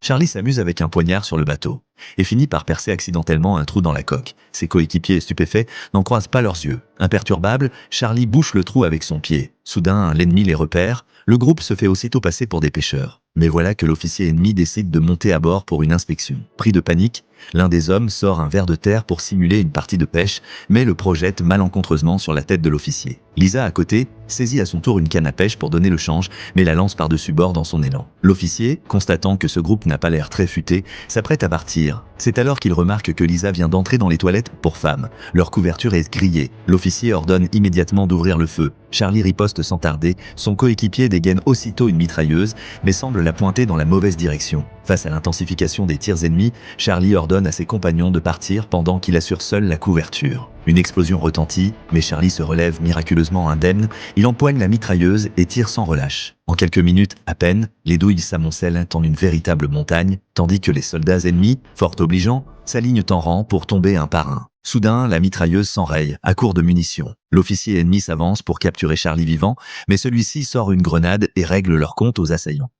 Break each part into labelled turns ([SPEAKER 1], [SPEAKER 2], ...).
[SPEAKER 1] Charlie s'amuse avec un poignard sur le bateau et finit par percer accidentellement un trou dans la coque. Ses coéquipiers stupéfaits n'en croisent pas leurs yeux. Imperturbable, Charlie bouche le trou avec son pied. Soudain, l'ennemi les repère. Le groupe se fait aussitôt passer pour des pêcheurs. Mais voilà que l'officier ennemi décide de monter à bord pour une inspection. Pris de panique, l'un des hommes sort un ver de terre pour simuler une partie de pêche, mais le projette malencontreusement sur la tête de l'officier. Lisa, à côté, saisit à son tour une canne à pêche pour donner le change, mais la lance par-dessus bord dans son élan. L'officier, constatant que ce groupe n'a pas l'air très futé, s'apprête à partir. C'est alors qu'il remarque que Lisa vient d'entrer dans les toilettes pour femmes. Leur couverture est grillée. L'officier ordonne immédiatement d'ouvrir le feu. Charlie riposte sans tarder, son coéquipier dégaine aussitôt une mitrailleuse, mais semble la pointer dans la mauvaise direction. Face à l'intensification des tirs ennemis, Charlie ordonne à ses compagnons de partir pendant qu'il assure seul la couverture. Une explosion retentit, mais Charlie se relève miraculeusement indemne, il empoigne la mitrailleuse et tire sans relâche. En quelques minutes à peine, les douilles s'amoncellent en une véritable montagne, tandis que les soldats ennemis, fort obligeants, s'alignent en rang pour tomber un par un. Soudain, la mitrailleuse s'enraye, à court de munitions. L'officier ennemi s'avance pour capturer Charlie vivant, mais celui-ci sort une grenade et règle leur compte aux assaillants.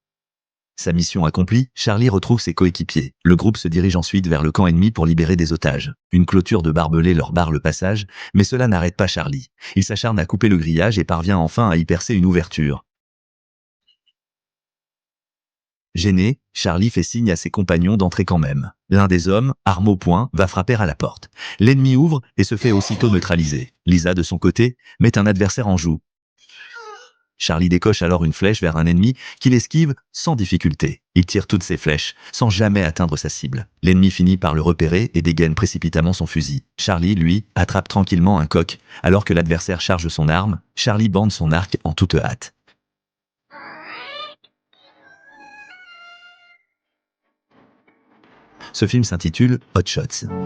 [SPEAKER 1] Sa mission accomplie, Charlie retrouve ses coéquipiers. Le groupe se dirige ensuite vers le camp ennemi pour libérer des otages. Une clôture de barbelés leur barre le passage, mais cela n'arrête pas Charlie. Il s'acharne à couper le grillage et parvient enfin à y percer une ouverture. Gêné, Charlie fait signe à ses compagnons d'entrer quand même. L'un des hommes, arme au poing, va frapper à la porte. L'ennemi ouvre et se fait aussitôt neutraliser. Lisa, de son côté, met un adversaire en joue. Charlie décoche alors une flèche vers un ennemi qu'il esquive sans difficulté. Il tire toutes ses flèches, sans jamais atteindre sa cible. L'ennemi finit par le repérer et dégaine précipitamment son fusil. Charlie, lui, attrape tranquillement un coq. Alors que l'adversaire charge son arme, Charlie bande son arc en toute hâte. Ce film s'intitule Hot Shots.